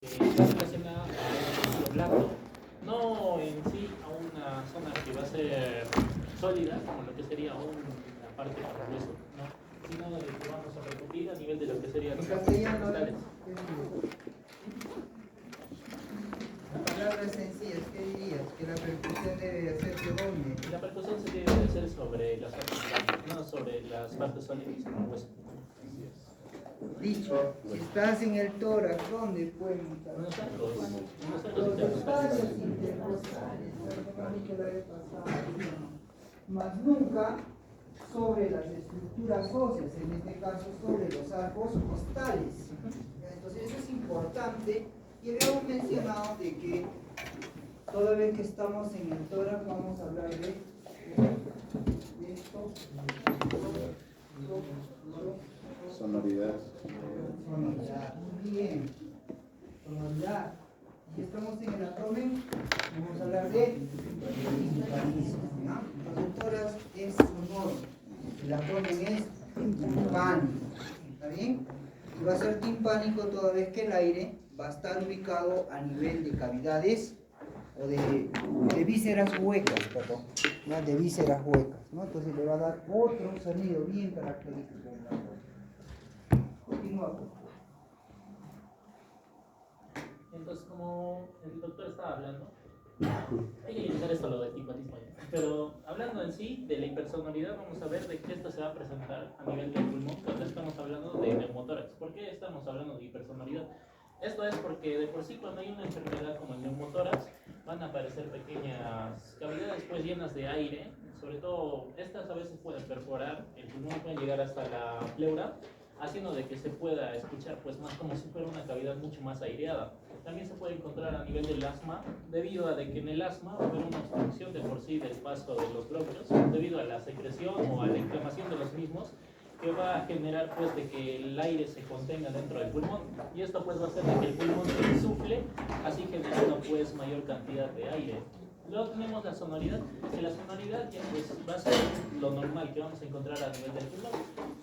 está relacionada a un blando, no en sí a una zona que va a ser sólida, como lo que sería una parte para el hueso, ¿no? Sino de que vamos a repetir a nivel de lo que serían En los castellano, cristales. en palabras sencillas, ¿qué dirías? Que la percusión debe hacerse dónde. La percusión se debe de hacer sobre las partes blandas, no sobre las partes sólidas, como el hueso. Dicho, si estás en el tórax, ¿dónde pueden estar? Unos arcos Los intercostales. espacios intercostales, que la vez pasada, más nunca sobre las estructuras óseas, en este caso sobre los arcos costales. Entonces eso es importante y habíamos mencionado de que toda vez que estamos en el tórax vamos a hablar de esto. Sonoridad. Sonoridad, muy bien. Sonoridad. Y estamos en el abdomen, vamos a hablar de timpanismo, ¿no? El tórax es sonoro, el abdomen es timpánico, ¿está bien? Y va a ser timpánico toda vez que el aire va a estar ubicado a nivel de cavidades o de vísceras huecas, perdón, ¿no? De vísceras huecas, ¿no? Entonces le va a dar otro sonido bien característico. Continúa. Entonces, como el doctor estaba hablando, hay que utilizar esto lo del timpanismo ya. Pero hablando en sí de la hipersonoridad, vamos a ver de qué esto se va a presentar a nivel del pulmón cuando estamos hablando de neumotórax. ¿Por qué estamos hablando de hipersonoridad? Esto es porque de por sí cuando hay una enfermedad como el neumotórax van a aparecer pequeñas cavidades pues llenas de aire, sobre todo estas a veces pueden perforar el pulmón, pueden llegar hasta la pleura, haciendo de que se pueda escuchar pues más como si fuera una cavidad mucho más aireada. También se puede encontrar a nivel del asma, debido a de que en el asma va a haber una obstrucción de por sí del paso de los bronquios, debido a la secreción o a la inflamación de los mismos, que va a generar pues de que el aire se contenga dentro del pulmón, y esto pues va a hacer de que el pulmón se insufle, así generando pues mayor cantidad de aire. Luego tenemos la sonoridad, que la sonoridad ya pues va a ser lo normal que vamos a encontrar a nivel del pulmón.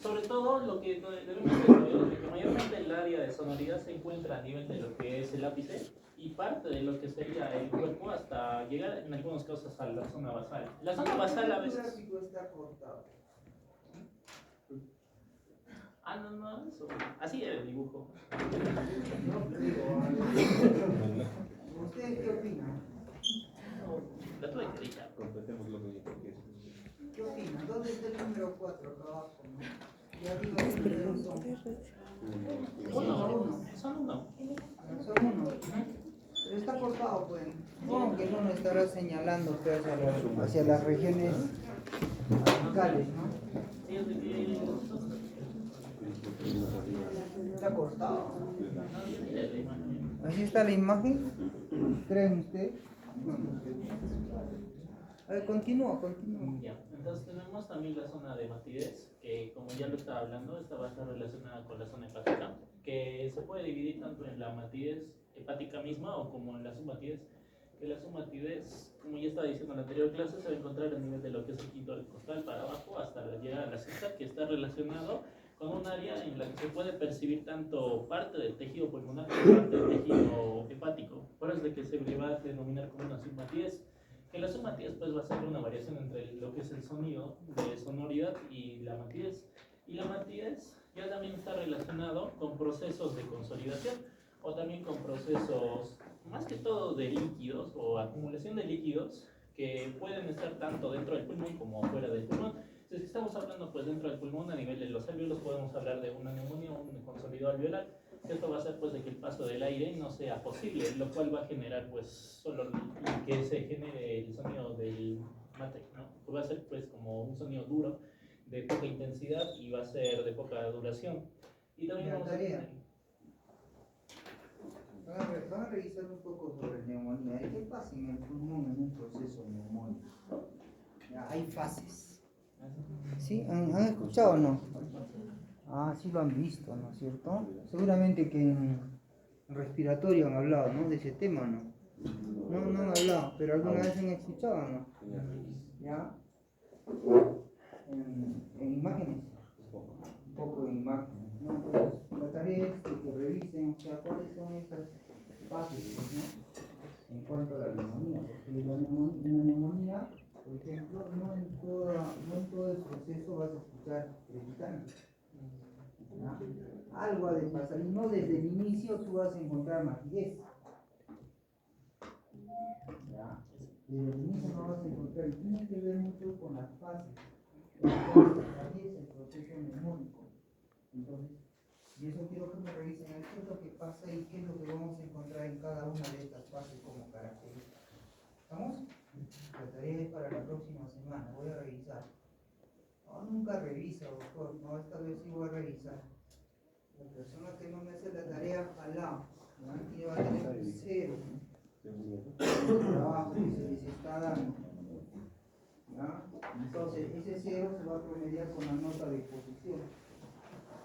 Sobre todo lo que debemos saber es que mayormente el área de sonoridad se encuentra a nivel de lo que es el ápice y parte de lo que sería el cuerpo hasta llegar en algunos casos a la zona basal. La zona basal a veces... Está cortado. Ah, no, eso. Así era el dibujo. ¿Ustedes qué opinan? La tuve que editar. Completemos lo que ¿Qué opinan? ¿Dónde está el número 4 acá abajo? ¿No? Y arriba el número son. Uno. Son uno. Son uno. Pero está cortado, pues. Supongo que el uno estará señalando pues, hacia las regiones apicales, ¿no? Sí, es de que... Está cortado. No, ¿Así está la imagen? ¿Creen ustedes? A ver, continúa. ya. Entonces tenemos también la zona de matidez, que como ya lo estaba hablando, esta va a estar relacionada con la zona hepática, que se puede dividir tanto en la matidez hepática misma o como en la submatidez. Que la submatidez, como ya estaba diciendo en la anterior clase, se va a encontrar a nivel de lo que es el quinto costal para abajo hasta llegar a la cinta, que está relacionado con un área en la que se puede percibir tanto parte del tejido pulmonar como parte del tejido hepático. Por eso es de que se le va a denominar como una submatidez. Que la submatidez pues va a ser una variación entre lo que es el sonido de sonoridad y la matidez. Y la matidez ya también está relacionado con procesos de consolidación o también con procesos más que todo de líquidos o acumulación de líquidos que pueden estar tanto dentro del pulmón como fuera del pulmón. Si estamos hablando pues dentro del pulmón a nivel de los alvéolos podemos hablar de una neumonía o un consolidado alveolar. Esto va a hacer pues de que el paso del aire no sea posible, lo cual va a generar pues solo que se genere el sonido del mate, ¿no? Que va a ser pues como un sonido duro, de poca intensidad y va a ser de poca duración. Y también vamos a tener... Van a revisar un poco sobre neumonía. ¿Qué pasa en el pulmón en un proceso neumónico? Hay fases. ¿Sí? ¿Han escuchado o no? Ah, sí lo han visto, ¿no es cierto? Seguramente que en respiratorio han hablado, ¿no? De ese tema, ¿no? No han hablado, pero alguna vez han escuchado, ¿no? ¿Ya? En imágenes. Un poco de imágenes, ¿no? Entonces, la tarea es que revisen, o sea, cuáles son esas fáciles, ¿no? En cuanto a la neumonía, porque la neumonía, por ejemplo, no en todo el proceso vas a escuchar crepitante. Algo ha de pasar, y no desde el inicio tú vas a encontrar matidez. ¿Ya? Desde el inicio no vas a encontrar, y tiene que ver mucho con las fases. Es el proceso neumónico. Entonces, y eso quiero que me revisen qué es lo que pasa y qué es lo que vamos a encontrar en cada una de estas fases como características. ¿Estamos? La tarea es para la próxima semana, voy a revisar. No, nunca revisa, doctor, no, esta vez sí voy a revisar. La persona que no me hace la tarea al lado, aquí va a tener un cero. El trabajo que se les está dando. ¿Ya? Entonces, ese cero se va a promediar con la nota de posición.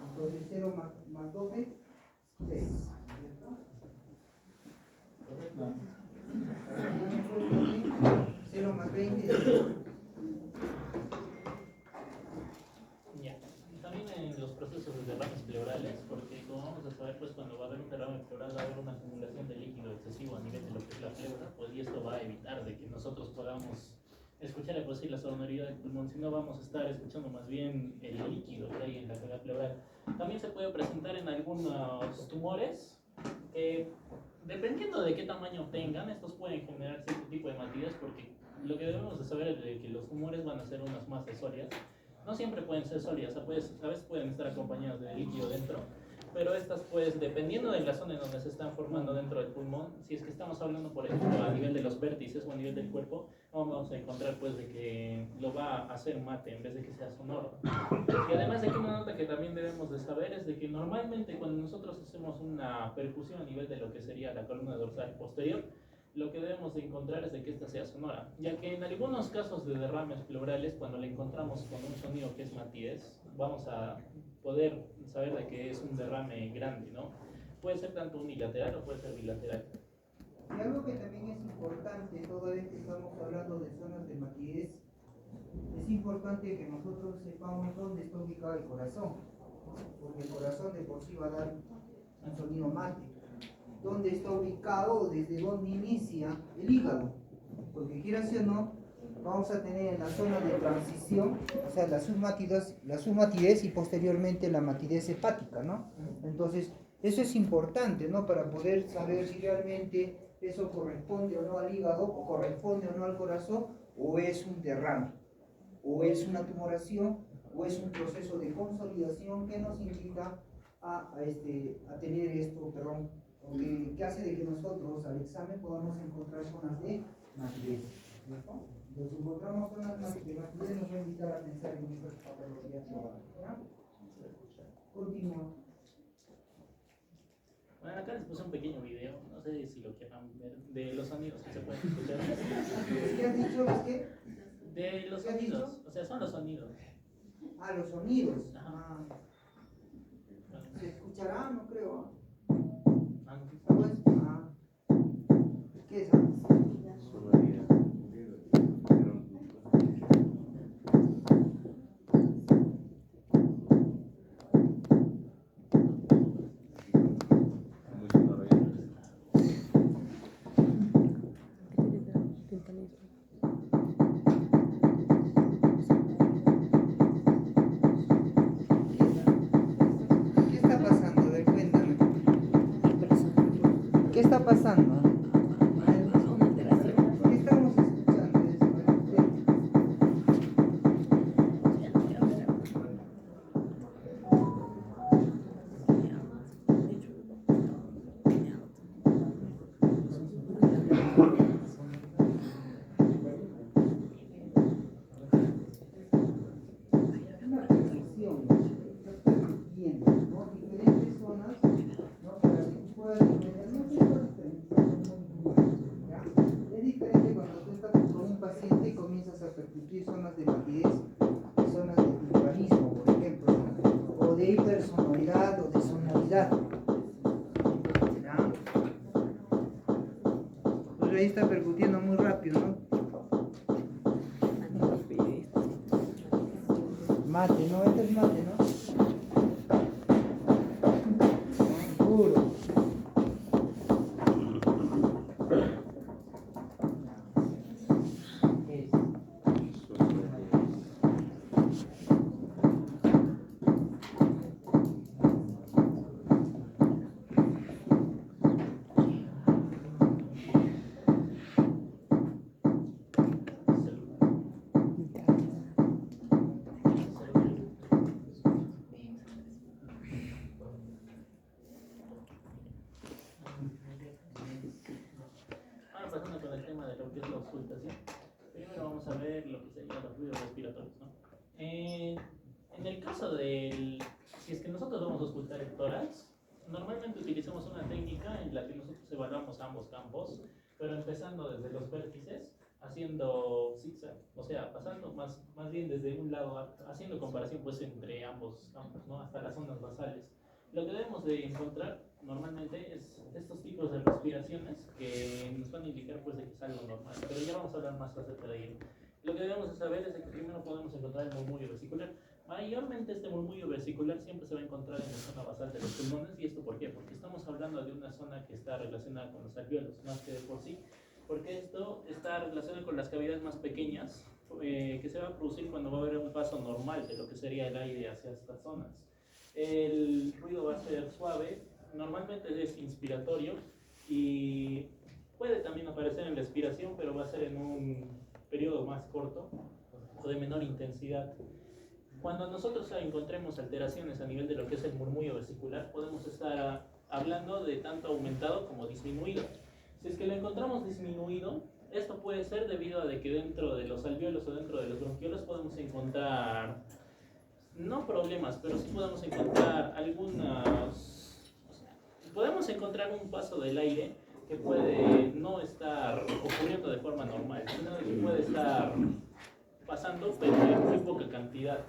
Entonces, 0 más 12, 6. ¿Correcto? 0 más 20, Ya. También en los procesos de derrames pleurales, porque como vamos a saber, pues cuando va a haber un derrame pleural va a haber una acumulación de líquido excesivo a nivel de lo que es la pleura, pues y esto va a evitar de que nosotros podamos escuchar pues sí la sonoridad del pulmón, sino vamos a estar escuchando más bien el líquido que hay en la cavidad pleural. También se puede presentar en algunos tumores que, dependiendo de qué tamaño tengan, estos pueden generar cierto tipo de matidez, porque lo que debemos de saber es de que los tumores van a ser unas masas sólidas. No siempre pueden ser sólidas, a veces pueden estar acompañadas de líquido dentro, pero estas pues dependiendo de la zona en donde se están formando dentro del pulmón, si es que estamos hablando por ejemplo a nivel de los vértices o a nivel del cuerpo, vamos a encontrar pues de que lo va a hacer mate en vez de que sea sonoro. Y además de que una nota que también debemos de saber es de que normalmente cuando nosotros hacemos una percusión a nivel de lo que sería la columna dorsal posterior, lo que debemos de encontrar es de que esta sea sonora, ya que en algunos casos de derrames pleurales, cuando le encontramos con un sonido que es matidez, vamos a poder saber de que es un derrame grande, ¿no? Puede ser tanto unilateral o puede ser bilateral. y algo que también es importante, toda vez que estamos hablando de zonas de matidez, es importante que nosotros sepamos dónde está ubicado el corazón, porque el corazón de por sí va a dar un sonido mate. Dónde está ubicado, desde dónde inicia el hígado, porque quieras o no, vamos a tener en la zona de transición, o sea, la submatidez y posteriormente la matidez hepática, ¿no? Entonces, eso es importante, ¿no? Para poder saber si realmente eso corresponde o no al hígado, o corresponde o no al corazón, o es un derrame, o es una tumoración, o es un proceso de consolidación que nos invita a tener esto, que hace de que nosotros al examen podamos encontrar zonas de matidez. Nos encontramos zonas de matidez, nos va a invitar a pensar en estas patologías globales. Continúa. Bueno, acá les puse un pequeño video, no sé si lo quieran ver, de los sonidos que se pueden escuchar. ¿Qué has dicho? ¿Es qué? De los sonidos, o sea, son los sonidos. Ah, los sonidos. Ajá. ¿Se escuchará? No creo. Ah, no. ¿Sabes? ¿Qué es? Sonoridad. Muy sonoridad. ¿Qué está pasando? A ver, cuéntame. ¿Qué está pasando? ¿Qué estamos escuchando? Una percepción, estás permitiendo, ¿no? Diferentes zonas, ¿no? Para que tú puedas entender, no sé cuál es muy bueno, ¿ya? Es diferente cuando tú estás con un paciente y comienzas a percutir zonas de matidez, zonas de timpanismo, por ejemplo, ¿no? O de hipersonoridad o de sonoridad, ¿ya? Pues ahí está percutiendo muy rápido, ¿no? Mate, ¿no? Este es mate, ¿no? Duro. tema de lo que es la auscultación, primero vamos a ver lo que serían los ruidos respiratorios, ¿no? En el caso del, si es que nosotros vamos a auscultar el tórax, normalmente utilizamos una técnica en la que nosotros evaluamos ambos campos, pero empezando desde los vértices, haciendo zigzag, o sea, pasando más bien desde un lado, haciendo comparación pues entre ambos campos, ¿no? Hasta las zonas basales. Lo que debemos de encontrar normalmente es estos tipos de respiraciones que nos van a indicar pues de que es algo normal, pero ya vamos a hablar más acerca de ello. Lo que debemos de saber es de que primero podemos encontrar el murmullo vesicular. Mayormente este murmullo vesicular siempre se va a encontrar en la zona basal de los pulmones. ¿Y esto por qué? Porque estamos hablando de una zona que está relacionada con los alvéolos, más que de por sí, porque esto está relacionado con las cavidades más pequeñas que se va a producir cuando va a haber un paso normal de lo que sería el aire hacia estas zonas. El ruido va a ser suave, normalmente es inspiratorio y puede también aparecer en la expiración, pero va a ser en un periodo más corto o de menor intensidad. Cuando nosotros encontremos alteraciones a nivel de lo que es el murmullo vesicular, podemos estar hablando de tanto aumentado como disminuido. Si es que lo encontramos disminuido, esto puede ser debido a de que dentro de los alvéolos o dentro de los bronquiolos podemos encontrar, no problemas, pero sí podemos encontrar podemos encontrar un paso del aire que puede no estar ocurriendo de forma normal, sino que puede estar pasando, pero en muy poca cantidad.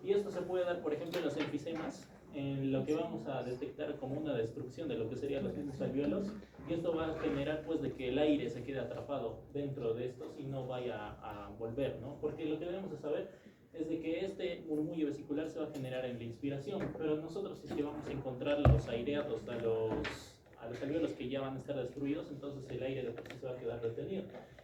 Y esto se puede dar, por ejemplo, en los enfisemas, en lo que vamos a detectar como una destrucción de lo que serían los mismos alvéolos, y esto va a generar pues de que el aire se quede atrapado dentro de estos y no vaya a volver, ¿no? Porque lo que debemos de saber es de que este murmullo vesicular se va a generar en la inspiración, pero nosotros si es que vamos a encontrar los aireados a los alvéolos que ya van a estar destruidos, entonces el aire de por sí se va a quedar retenido.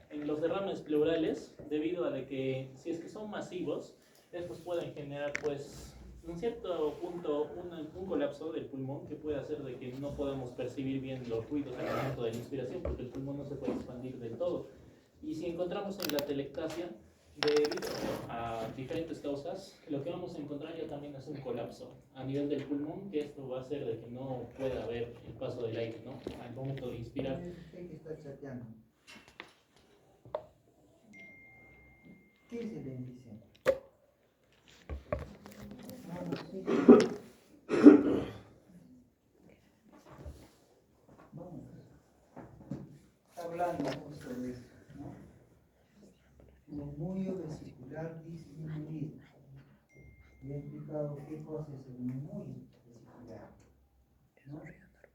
En los derrames pleurales, debido a de que si es que son masivos, estos pueden generar pues en cierto punto un colapso del pulmón que puede hacer de que no podamos percibir bien los ruidos al momento de la inspiración porque el pulmón no se puede expandir del todo. Y si encontramos en la telectasia, debido a diferentes causas, lo que vamos a encontrar ya también es un colapso a nivel del pulmón, que esto va a hacer de que no pueda haber el paso del aire, ¿no? Al momento de inspirar. Que está chateando. ¿Qué es el índice? Vamos. Está hablando justo de eso, ¿no? Murmullo vesicular disminuido. Y he explicado qué cosa es el murmullo vesicular, ¿no?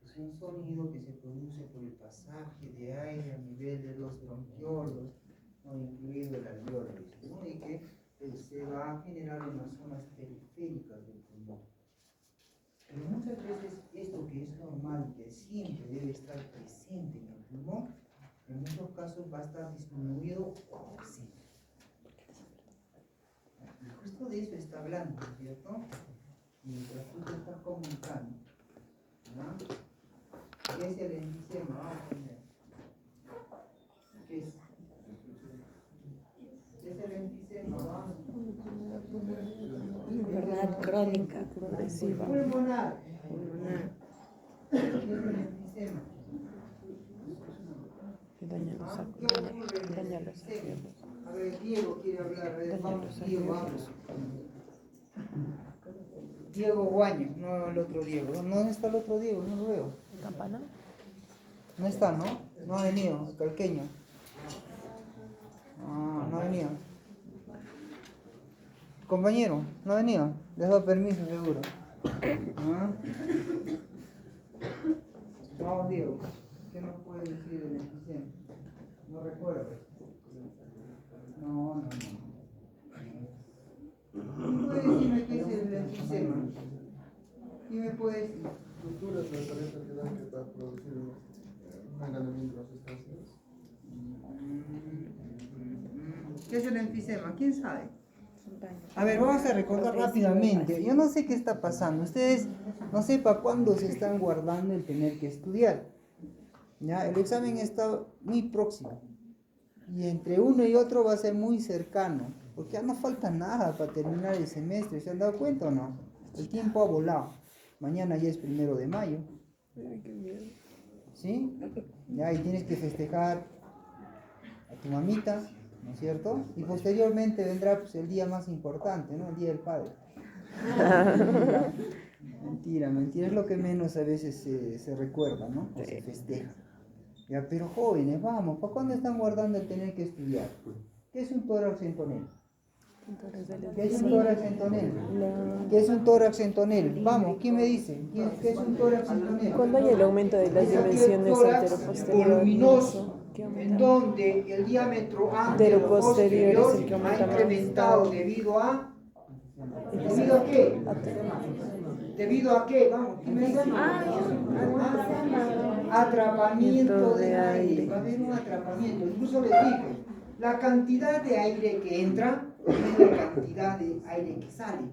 Es un sonido que se produce por el pasaje de aire a nivel de los bronquiolos, ¿no? Incluido el alvéolo, ¿no? Y que se va a generar en las zonas periféricas del pulmón. Pero muchas veces esto que es normal, que siempre debe estar presente en el pulmón, en muchos casos va a estar disminuido o ausente. Y justo de eso está hablando, ¿cierto? Mientras tú te estás comunicando, ¿no? ¿Qué es el enfisema? Vamos a poner. ¿Qué es? ¿Qué es el enfisema? Vamos. Enfermedad crónica, progresiva. Pulmonar. Pulmonar. ¿Qué es el enfisema? Daña los ¿Qué alvéolos. ocurre en Daña el los enfisema? alvéolos. A ver, Diego quiere hablar. A ver, Daña vamos, los Diego, alvéolos. vamos. Diego Guaño, no el otro Diego. ¿Dónde está el otro Diego? No lo veo. ¿Campana? No está, ¿no? No ha venido, el calqueño. Ah, no ha venido. Compañero, no ha venido. Les doy permiso, seguro. ¿Ah? Vamos, Diego. ¿Qué nos puede decir del enfisema? No recuerdo. No. ¿Puede decirme qué es el enfisema? ¿Y me puede decir? Estructuras de apariencia que dan que para producir un enganamiento de las sustancias. ¿Qué es el enfisema? ¿Quién sabe? Daño. A ver, vamos a recordar rápidamente. Yo no sé qué está pasando. Ustedes no sé para cuándo se están guardando el tener que estudiar. ¿Ya? El examen está muy próximo. Y entre uno y otro va a ser muy cercano. Porque ya no falta nada para terminar el semestre. ¿Se han dado cuenta o no? El tiempo ha volado. Mañana ya es 1 de mayo. Ay, qué miedo. ¿Sí? Ya, y tienes que festejar a tu mamita, ¿no es cierto? Y posteriormente vendrá pues, el día más importante, ¿no? El Día del Padre. Mentira, mentira, es lo que menos a veces se recuerda, ¿no? O se festeja. Ya, pero jóvenes, vamos, ¿para cuándo están guardando el tener que estudiar? ¿Qué es un tórax en tonel? ¿Qué es un tórax en tonel? ¿Qué es un tórax en tonel? Vamos, ¿quién me dice? ¿Qué es un tórax en tonel? Cuando hay el aumento de las Es aquel dimensiones tórax anteroposterior, voluminoso, ¿qué en aumenta? donde el diámetro Anteroposterior anteroposterior es el que ha aumenta más. incrementado debido a qué? ¿Debido a qué? Vamos, ¿qué me dicen? Atrapamiento de aire. Va a haber un atrapamiento. Incluso les dije, la cantidad de aire que entra es la cantidad de aire que sale,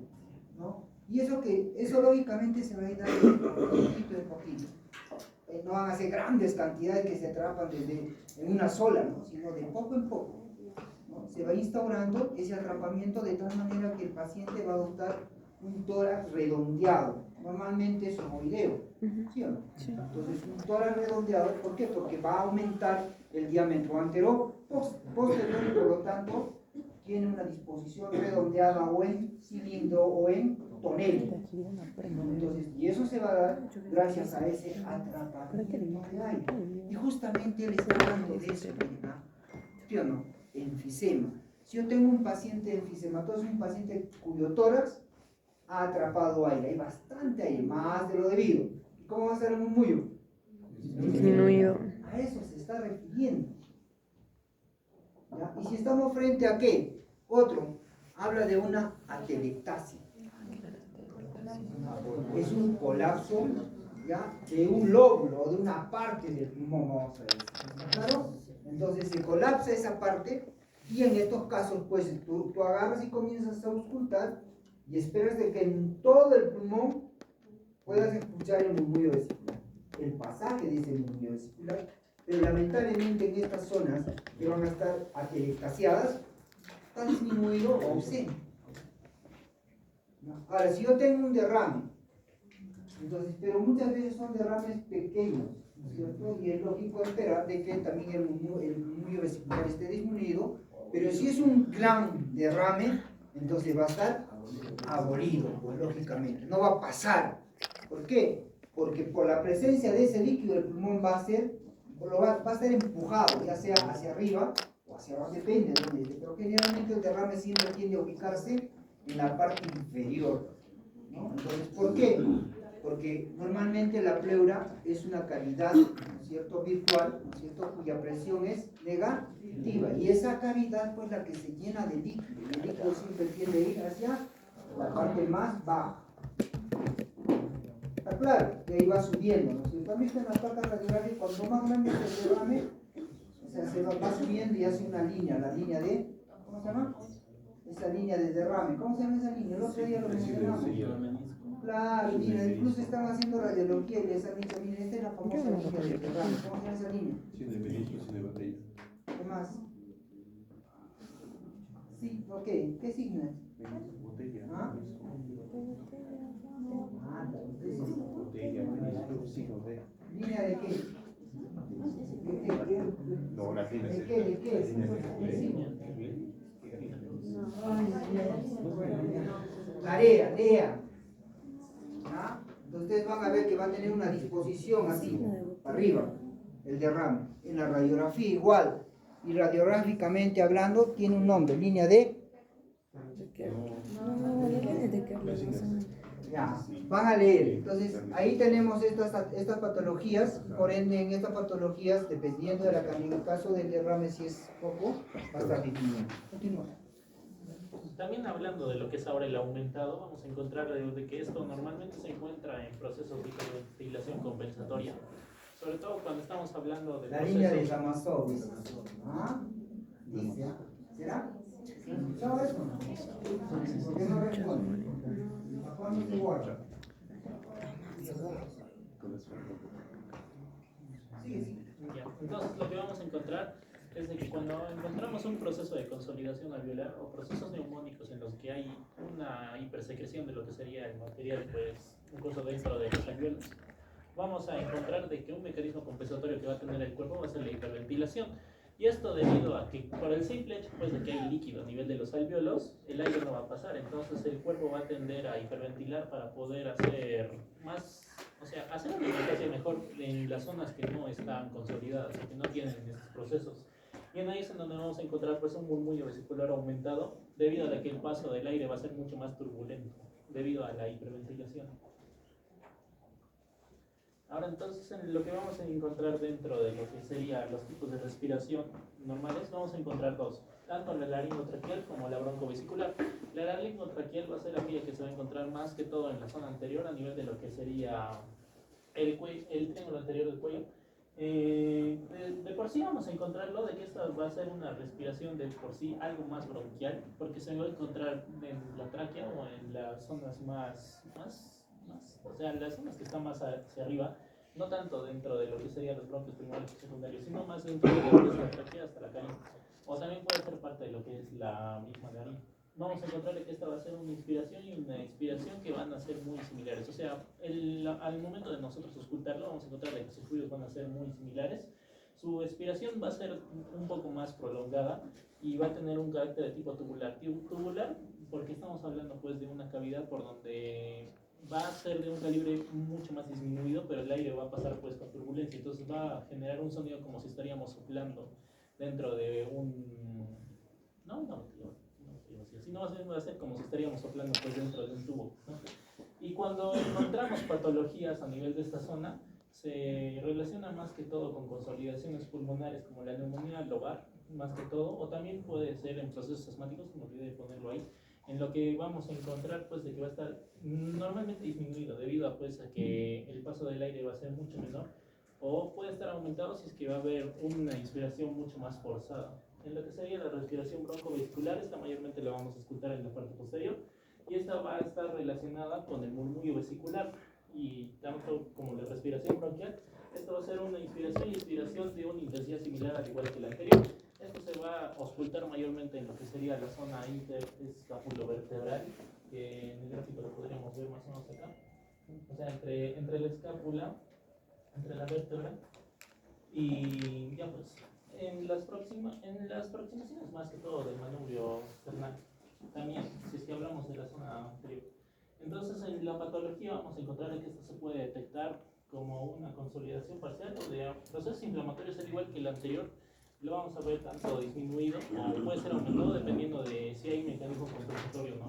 ¿no? Y eso lógicamente se va a ir dando de poquito en poquito. No van a ser grandes cantidades que se atrapan en una sola, ¿no? Sino de poco en poco, ¿no? Se va instaurando ese atrapamiento de tal manera que el paciente va a adoptar un tórax redondeado. Normalmente es ovoideo, ¿sí o no? Sí. Entonces, un tórax redondeado, ¿por qué? Porque va a aumentar el diámetro anterior, posterior, y por lo tanto, tiene una disposición redondeada o en cilindro o en tonel. Entonces, y eso se va a dar gracias a ese atrapamiento de aire. Y justamente le está hablando de eso, ¿verdad? ¿Sí o no? Enfisema. Si yo tengo un paciente enfisematoso, es un paciente cuyo tórax ha atrapado aire, hay bastante aire, más de lo debido. ¿Y cómo va a ser el murmullo? Disminuido. A eso se está refiriendo. ¿Ya? Y si estamos frente a qué? Otro, habla de una atelectasia. Es un colapso, ¿ya? De un lóbulo o de una parte del pulmón, vamos a decir. ¿Claro? Entonces se colapsa esa parte y en estos casos, pues tú agarras y comienzas a auscultar y esperas de que en todo el pulmón puedas escuchar el murmullo vesicular, el pasaje de ese murmullo vesicular, pero lamentablemente en estas zonas que van a estar atelectasiadas está disminuido o ausente. Ahora, si yo tengo un derrame, entonces, pero muchas veces son derrames pequeños, ¿no es cierto? Y es lógico esperar de que también el murmullo vesicular esté disminuido, pero si es un gran derrame, entonces va a estar abolido, pues lógicamente, no va a pasar. ¿Por qué? Porque por la presencia de ese líquido el pulmón va a estar empujado, ya sea hacia arriba o hacia abajo, depende de dónde esté, pero generalmente el derrame siempre tiende a ubicarse en la parte inferior, ¿no? Entonces, ¿por qué? Porque normalmente la pleura es una cavidad, ¿no es cierto?, virtual, ¿no es cierto?, cuya presión es negativa, y esa cavidad pues la que se llena de líquido, y el líquido siempre tiende a ir hacia la parte más baja. ¿Está claro? Y ahí va subiendo, ¿no? Si también en las placas radiográficas, cuando más grande es el derrame, o sea, se va subiendo y hace una línea, la línea de, ¿cómo se llama? Esa línea de derrame. ¿Cómo se llama esa línea? El otro día lo mencionamos. Claro, mira, incluso están haciendo radiología y les han dicho, mira, esta es la famosa línea de derrame. ¿Cómo se llama esa línea? ¿Qué más? Sí, ok. ¿Qué signo es? ¿Ah? ¿Línea de qué? ¿De qué? Lea. ¿Ah? Entonces ustedes van a ver que va a tener una disposición así, arriba, el derrame. En la radiografía igual. Y radiográficamente hablando, tiene un nombre, línea de... Ya, van a leer. Entonces, ahí tenemos estas patologías. Por ende, en estas patologías, dependiendo de en el caso del derrame, si es poco, va a estar disminuyendo. Continúa. También hablando de lo que es ahora el aumentado, vamos a encontrar de que esto normalmente se encuentra en procesos de hiperventilación compensatoria. Sobre todo cuando estamos hablando de la línea de Zamasov. ¿Ah? Dice, ¿será? ¿Escuchado eso? ¿Por qué no responde? ¿Cuándo se guarda? Sigue. Ya. Entonces lo que vamos a encontrar es de que cuando encontramos un proceso de consolidación alveolar o procesos neumónicos en los que hay una hipersecreción de lo que sería el material, pues incluso dentro de los alveolos, vamos a encontrar de que un mecanismo compensatorio que va a tener el cuerpo va a ser la hiperventilación. Y esto debido a que por el simple hecho pues, de que hay líquido a nivel de los alvéolos, el aire no va a pasar, entonces el cuerpo va a tender a hiperventilar para poder hacer más, o sea, hacer una ventilación mejor en las zonas que no están consolidadas, que no tienen estos procesos. Y en ahí es en donde vamos a encontrar pues, un murmullo vesicular aumentado, debido a que el paso del aire va a ser mucho más turbulento, debido a la hiperventilación. Ahora entonces en lo que vamos a encontrar dentro de lo que serían los tipos de respiración normales, vamos a encontrar dos, tanto la laringotraqueal como la broncovesicular. La laringotraqueal va a ser aquella que se va a encontrar más que todo en la zona anterior a nivel de lo que sería el triángulo anterior del cuello. De por sí vamos a encontrarlo de que esta va a ser una respiración de por sí algo más bronquial, porque se va a encontrar en la tráquea o en las zonas o sea, las zonas que están más hacia arriba, no tanto dentro de lo que serían los bronquios primarios y secundarios, sino más dentro de lo que es la tráquea hasta la caída. O también puede ser parte de lo que es la misma nariz. Vamos a encontrar que esta va a ser una inspiración y una expiración que van a ser muy similares. O sea, al momento de nosotros auscultarlo, vamos a encontrar que sus ruidos van a ser muy similares. Su expiración va a ser un poco más prolongada y va a tener un carácter de tipo tubular. Tubular porque estamos hablando pues de una cavidad por donde va a ser de un calibre mucho más disminuido, pero el aire va a pasar pues con turbulencia, entonces va a generar un sonido como si estaríamos soplando dentro de un... sino va a ser como si estaríamos soplando pues dentro de un tubo, ¿no? Y cuando encontramos patologías a nivel de esta zona, se relaciona más que todo con consolidaciones pulmonares como la neumonía lobar, más que todo, o también puede ser en procesos asmáticos, me olvidé de ponerlo ahí, en lo que vamos a encontrar pues de que va a estar normalmente disminuido debido a pues a que el paso del aire va a ser mucho menor, o puede estar aumentado si es que va a haber una inspiración mucho más forzada. En lo que sería la respiración broncovesicular, esta mayormente la vamos a escuchar en la parte posterior, y esta va a estar relacionada con el murmullo vesicular, y tanto como la respiración bronquial, esto va a ser una inspiración y expiración de una intensidad similar al igual que la anterior. Esto se va a auscultar mayormente en lo que sería la zona interescapulovertebral, que en el gráfico lo podríamos ver más o menos acá. O sea, entre la escápula, entre la vértebra, y ya pues, en las proximaciones más que todo del manubrio sternal, también, si es que hablamos de la zona anterior. Entonces, en la patología vamos a encontrar que esto se puede detectar como una consolidación parcial o de procesos inflamatorios, al igual que el anterior. Lo vamos a ver tanto disminuido o puede ser aumentado dependiendo de si hay mecanismo compensatorio o no.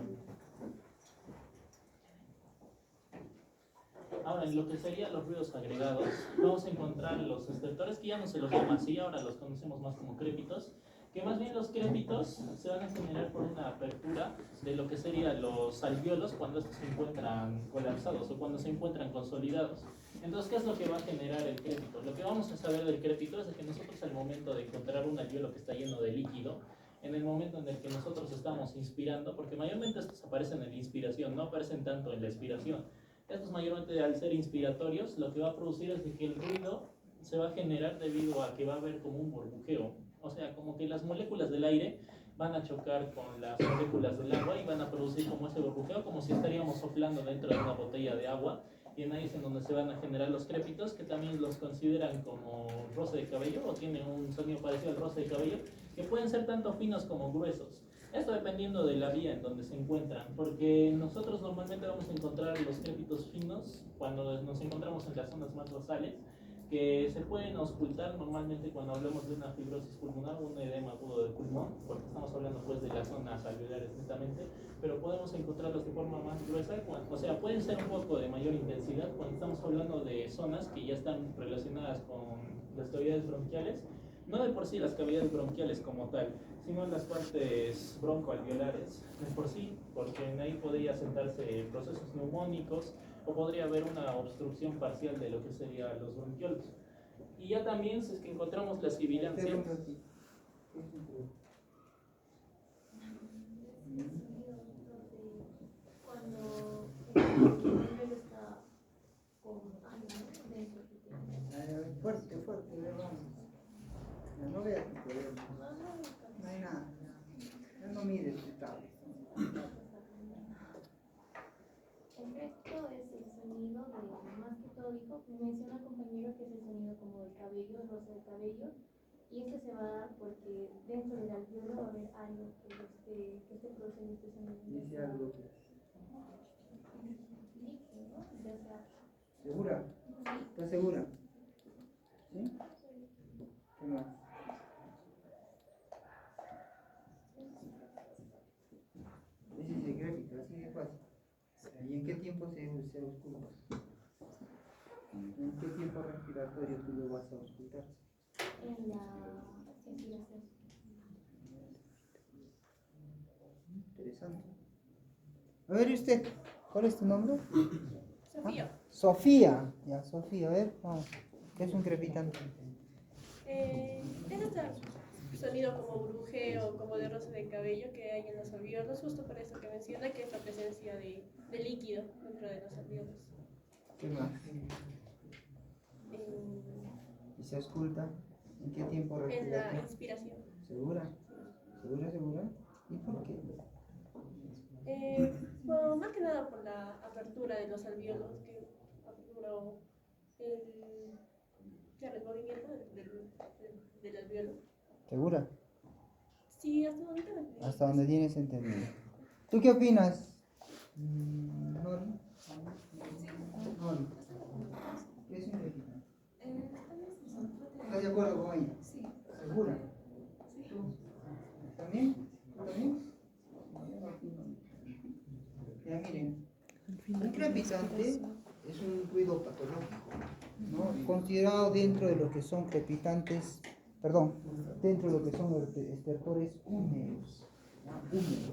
Ahora, en lo que serían los ruidos agregados, vamos a encontrar los estertores, que ya no se los llama así, ahora los conocemos más como crépitos, que más bien los crépitos se van a generar por una apertura de lo que serían los alvéolos cuando estos se encuentran colapsados o cuando se encuentran consolidados. Entonces, ¿qué es lo que va a generar el crépito? Lo que vamos a saber del crépito es de que nosotros al momento de encontrar un alvéolo que está lleno de líquido, en el momento en el que nosotros estamos inspirando, porque mayormente estos aparecen en la inspiración, no aparecen tanto en la expiración. Estos mayormente al ser inspiratorios, lo que va a producir es de que el ruido se va a generar debido a que va a haber como un burbujeo. O sea, como que las moléculas del aire van a chocar con las moléculas del agua y van a producir como ese burbujeo, como si estaríamos soplando dentro de una botella de agua. Y en ahí es en donde se van a generar los crépitos, que también los consideran como roce de cabello, o tienen un sonido parecido al roce de cabello, que pueden ser tanto finos como gruesos. Esto dependiendo de la vía en donde se encuentran, porque nosotros normalmente vamos a encontrar los crépitos finos cuando nos encontramos en las zonas más basales, que se pueden auscultar normalmente cuando hablamos de una fibrosis pulmonar o un edema agudo del pulmón, porque estamos hablando pues de las zonas alveolares netamente, pero podemos encontrarlos de forma más gruesa, o sea, pueden ser un poco de mayor intensidad cuando estamos hablando de zonas que ya están relacionadas con las cavidades bronquiales, no de por sí las cavidades bronquiales como tal, sino en las partes broncoalveolares de por sí, porque en ahí podría sentarse procesos neumónicos o podría haber una obstrucción parcial de lo que serían los bronquiolos. Y ya también, si es que encontramos la sibilancia. Cuando el está con algo dentro que tiene. Fuerte, fuerte, vamos. No veas tu problema. No hay nada. Ya no mires tu tablet. El resto es el sonido de, más que todo dijo, menciona el compañero que es el sonido como del cabello, el roce del cabello, Y esto se va a dar porque dentro del alveolo va a haber algo que esté produciendo este sonido. Dice algo que Líquido, ya sea. ¿Segura? ¿Estás segura? ¿Sí? ¿Qué más? Ese es decrépito, así de fácil. ¿Y en qué tiempo se ausculta? ¿En qué tiempo respiratorio tú lo vas a auscultar? En la expiración. Interesante. A ver usted, ¿cuál es tu nombre? Sofía. Sofía. Ya, Sofía, a ver, vamos. ¿Qué es un crepitante? Es este sonido como brujeo, como de roce de cabello que hay en los alveolos, justo por eso que menciona que es la presencia de líquido dentro de los alveolos. ¿Qué más? ¿Y se ausculta? ¿En qué tiempo En la respiratorio? inspiración. ¿Segura? ¿Segura, segura? ¿Y por qué? Bueno, más que nada por la apertura de los alveolos, que aperturó el movimiento del alveolo. ¿Segura? Sí, hasta donde te refieres. Hasta donde tienes entendido. ¿Tú qué opinas? Nori. Nori. ¿Qué es un crepitante? ¿Estás de acuerdo con ella? Sí. ¿Segura? ¿Tú? ¿También? ¿Tú también? Ya miren, un crepitante es un ruido patológico, ¿no? Considerado dentro de lo que son crepitantes, dentro de lo que son estertores húmedos, ¿no? Húmedos.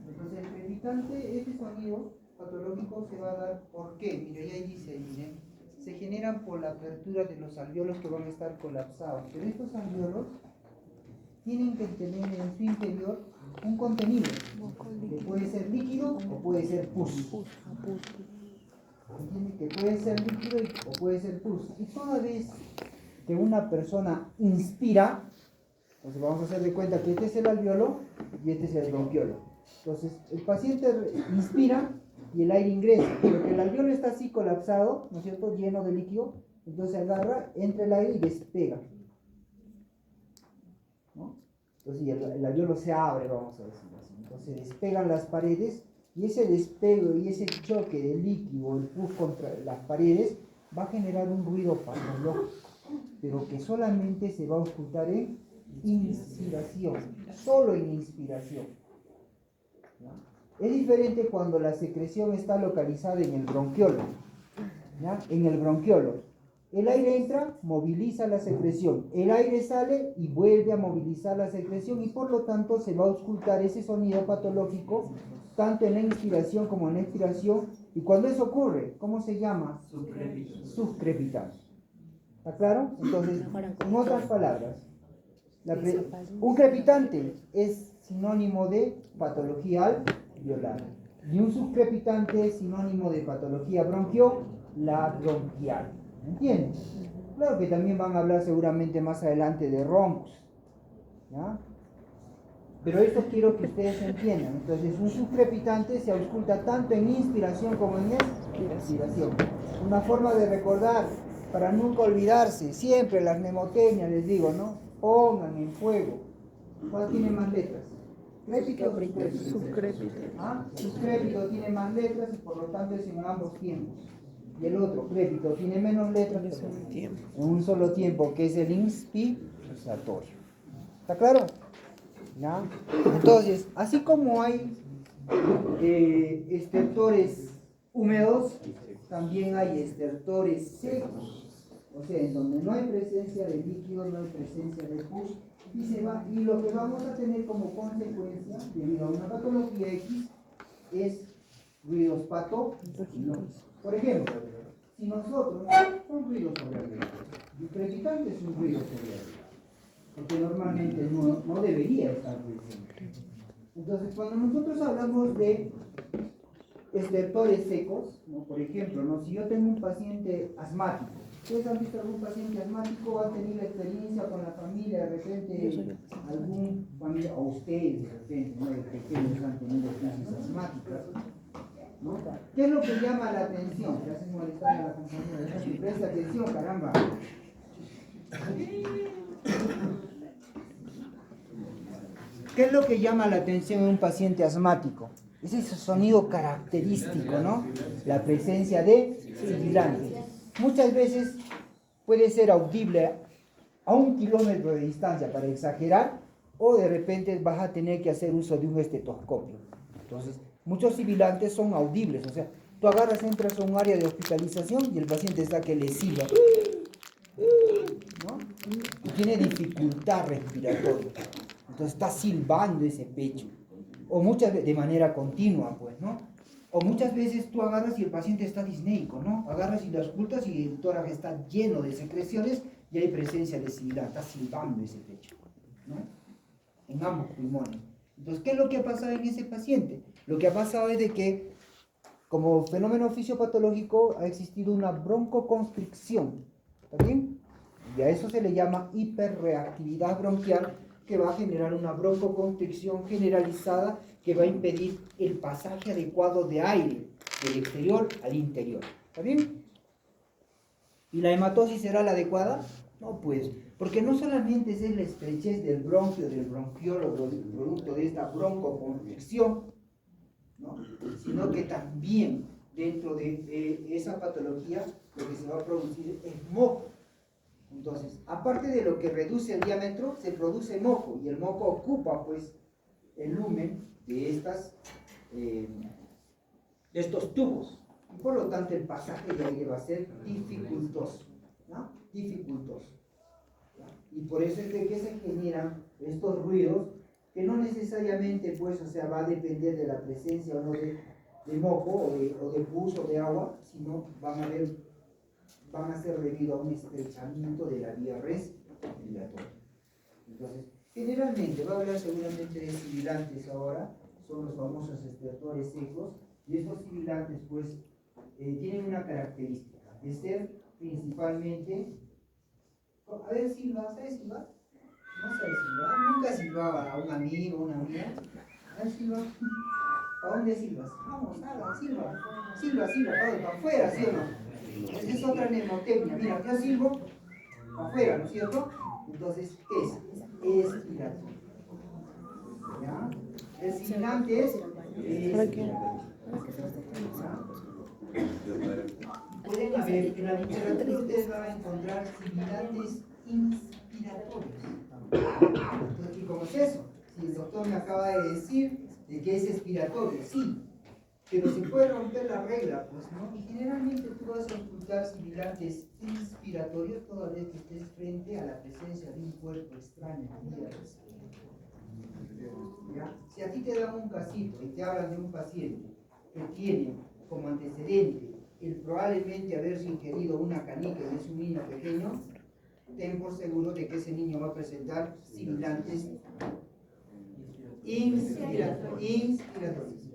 Entonces el crepitante, este sonido patológico se va a dar, ¿por qué? Mire, ya dice, miren, se generan por la apertura de los alveolos que van a estar colapsados, pero estos alveolos tienen que tener en su interior un contenido, que puede ser líquido o puede ser pus. ¿Entienden? Que puede ser líquido o puede ser pus. Y toda vez que una persona inspira, entonces vamos a hacer de cuenta que este es el alveolo y este es el bronquiolo. Entonces el paciente inspira y el aire ingresa, pero que el alveolo está así colapsado, ¿no es cierto?, lleno de líquido, entonces agarra, entra el aire y despega, ¿no? Entonces el alveolo se abre, vamos a decirlo así. Entonces despegan las paredes y ese despego y ese choque de líquido, el pus contra las paredes, va a generar un ruido patológico, pero que solamente se va a auscultar en inspiración, solo en inspiración, ¿no? Es diferente cuando la secreción está localizada en el bronquiolo, ¿ya? En el bronquiolo. El aire entra, moviliza la secreción. El aire sale y vuelve a movilizar la secreción y por lo tanto se va a auscultar ese sonido patológico tanto en la inspiración como en la expiración. Y cuando eso ocurre, ¿cómo se llama? Subcrepitante. ¿Está claro? Entonces, en otras palabras, un crepitante es sinónimo de patología alveolar y un subcrepitante es sinónimo de patología bronquial. ¿Entiendes? Claro que también van a hablar seguramente más adelante de roncos, ¿ya? Pero esto quiero que ustedes entiendan. Entonces, un subcrepitante se ausculta tanto en inspiración como en expiración. Una forma de recordar, para nunca olvidarse, siempre las mnemotecnias, les digo, ¿no? Pongan en juego. ¿Cuál tiene más letras? ¿Crépito o subcrépito? Subcrépito. ¿Ah? Subcrépito tiene más letras y por lo tanto es en ambos tiempos. Y el otro, crépito, tiene menos letras, pero en un solo tiempo, que es el inspiratorio. ¿Está claro? ¿Ya? Entonces, así como hay estertores húmedos, también hay estertores secos. O sea, en donde no hay presencia de líquido, no hay presencia de pus, y lo que vamos a tener como consecuencia, debido a una patología X, es ruidos patológicos. Por ejemplo, si nosotros, son ruidos sobre el ruido, el crepitante es un ruido sobre el ruido, porque normalmente no debería estar presente. Entonces, cuando nosotros hablamos de estertores secos, ¿no? Por ejemplo, ¿no? Si yo tengo un paciente asmático, ¿ustedes han visto algún paciente asmático? ¿Han tenido experiencia con la familia? De repente, algún familiar, o ustedes de repente, ¿no? De pequeños han tenido crisis asmáticas, ¿no? ¿Qué es lo que llama la atención? ¿Te haces molestar a la compañera? Presta atención, caramba. ¿Qué es lo que llama la atención en un paciente asmático? Es ese sonido característico, ¿no? La presencia de sibilantes. Muchas veces puede ser audible a 1 kilómetro de distancia, para exagerar, o de repente vas a tener que hacer uso de un estetoscopio. Entonces, muchos sibilantes son audibles, o sea, tú agarras, entras a un área de hospitalización y el paciente está que le silba, ¿no? Y tiene dificultad respiratoria, entonces está silbando ese pecho, o muchas veces de manera continua, pues, ¿no? O muchas veces tú agarras y el paciente está disneico, ¿no? Agarras y lo auscultas y el tórax está lleno de secreciones y hay presencia de sibilante, está silbando ese pecho, ¿no? En ambos pulmones. Entonces, ¿qué es lo que ha pasado en ese paciente? Lo que ha pasado es de que, como fenómeno fisiopatológico, ha existido una broncoconstricción, ¿está bien? Y a eso se le llama hiperreactividad bronquial, que va a generar una broncoconstricción generalizada que va a impedir el pasaje adecuado de aire del exterior al interior, ¿está bien? ¿Y la hematosis será la adecuada? No, pues, porque no solamente es la estrechez del bronquio, del bronquiólogo, producto de esta broncoconstricción, ¿no? Sino que también dentro de esa patología lo que se va a producir es moco. Entonces, aparte de lo que reduce el diámetro, se produce moco, y el moco ocupa pues el lumen de estos tubos, y por lo tanto el pasaje de aire va a ser dificultoso, ¿no? Dificultoso, ¿no? Y por eso es de que se generan estos ruidos que no necesariamente pues, o sea, va a depender de la presencia o no de moco o de pus o de agua, sino van a ser debido a un estrechamiento de la vía respiratoria. Entonces, generalmente, va a hablar seguramente de sibilantes ahora, son los famosos estertores secos, y estos sibilantes pues tienen una característica, de ser principalmente, a ver, Silva, ¿sabes silbar? No sabes silbar, nunca silbaba a un amigo o una amiga. A ver, Silva, ¿a dónde silbas? Vamos, nada, silba, para afuera, ¿sí o no? Esa es otra mnemotecnia. Mira, yo silbo afuera, ¿no es cierto? Entonces, es expiratorio. ¿Ya? El sibilante es expiratorio. Pueden haber, en la literatura ustedes van a encontrar sibilantes inspiratorios. Entonces, ¿y cómo es eso? Si el doctor me acaba de decir de que es expiratorio, sí. Pero se puede romper la regla, pues, ¿no? Y generalmente tú vas a ocultar sibilantes inspiratorios toda vez que estés frente a la presencia de un cuerpo extraño en vía respiratoria. ¿Ya? Si a ti te dan un casito y te hablan de un paciente que tiene como antecedente el probablemente haberse ingerido una canica y es un niño pequeño, ten por seguro de que ese niño va a presentar sibilantes inspiratorios.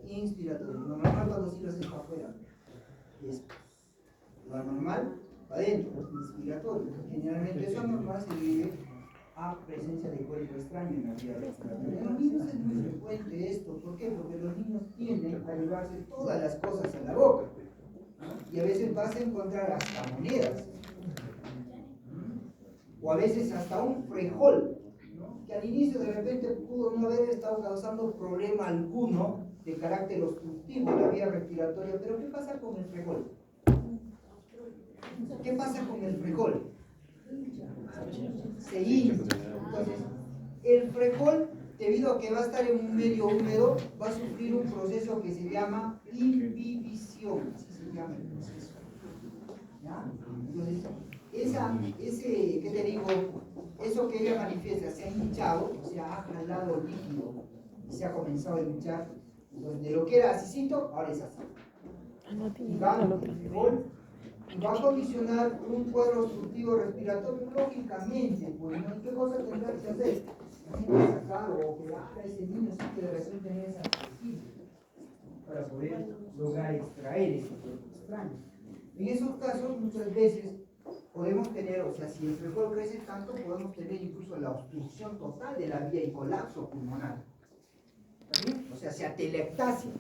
Lo normal cuando silbas es para afuera. Lo anormal va adentro, inspiratorio. Generalmente eso anormal se debe a presencia de cuerpo extraño en la vía respiratoria. En los niños es muy frecuente esto. ¿Por qué? Porque los niños tienden a llevarse todas las cosas a la boca, ¿no? Y a veces vas a encontrar hasta monedas, o a veces hasta un frijol, ¿no? Que al inicio de repente pudo no haber estado causando problema alguno de carácter obstructivo en la vía respiratoria. Pero ¿qué pasa con el frijol? ¿Qué pasa con el frijol? Se hincha. Entonces, el frijol, debido a que va a estar en un medio húmedo, va a sufrir un proceso que se llama imbibición. Así se llama el proceso. ¿Ya? Entonces, ¿qué te digo? Eso que ella manifiesta, se ha hinchado, o sea, ha jalado líquido y se ha comenzado a hinchar. Entonces, de lo que era asícito, ahora es así. Y va a condicionar un cuadro obstructivo respiratorio, lógicamente, pues, ¿no? ¿Qué cosa tendrá que hacer? Sacar o operar a ese niño sí que debe tener esa sensible para poder lograr extraer ese cuerpo extraño. En esos casos, muchas veces podemos tener, o sea, si el frijol crece tanto, podemos tener incluso la obstrucción total de la vía y colapso pulmonar. ¿Sí? O sea, se atelectasia,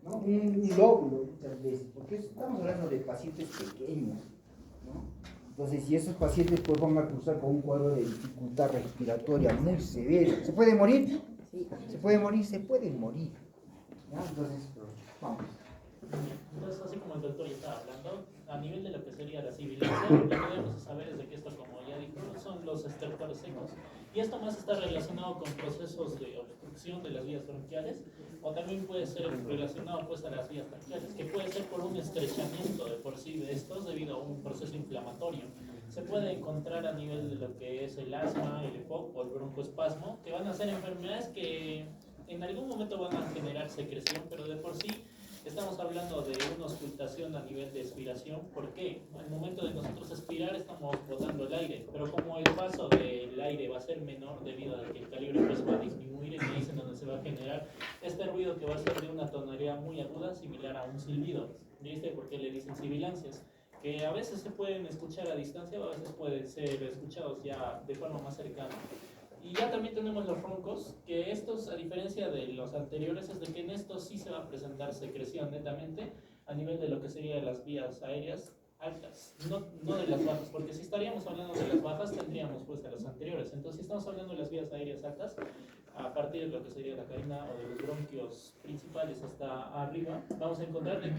¿no? Un lóbulo muchas veces, porque estamos hablando de pacientes pequeños, ¿no? Entonces, si esos pacientes pues van a cruzar con un cuadro de dificultad respiratoria muy severo, ¿se puede morir? ¿Sí? Se puede morir, se pueden morir. ¿Ya? Entonces, vamos. Entonces, así como el doctor ya estaba hablando, a nivel de lo que sería la sibilancia, lo que debemos saber es de que esto, como ya dijo, son los estertores secos. Y esto más está relacionado con procesos de obstrucción de las vías bronquiales, o también puede ser relacionado pues a las vías bronquiales, que puede ser por un estrechamiento de por sí de estos debido a un proceso inflamatorio. Se puede encontrar a nivel de lo que es el asma, el EPOC o el broncoespasmo, que van a ser enfermedades que en algún momento van a generar secreción, pero de por sí estamos hablando de una auscultación a nivel de expiración. ¿Por qué? Al momento de nosotros expirar estamos botando el aire, pero como el paso del aire va a ser menor debido a que el calibre pues va a disminuir, y ahí es en donde se va a generar este ruido que va a ser de una tonalidad muy aguda, similar a un silbido. ¿Viste? Porque le dicen sibilancias, que a veces se pueden escuchar a distancia o a veces pueden ser escuchados ya de forma más cercana. Y ya también tenemos los roncos, que estos, a diferencia de los anteriores, es de que en estos sí se va a presentar secreción netamente a nivel de lo que serían las vías aéreas altas, no de las bajas, porque si estaríamos hablando de las bajas tendríamos pues de las anteriores. Entonces, si estamos hablando de las vías aéreas altas, a partir de lo que sería la carina o de los bronquios principales hasta arriba, vamos a encontrar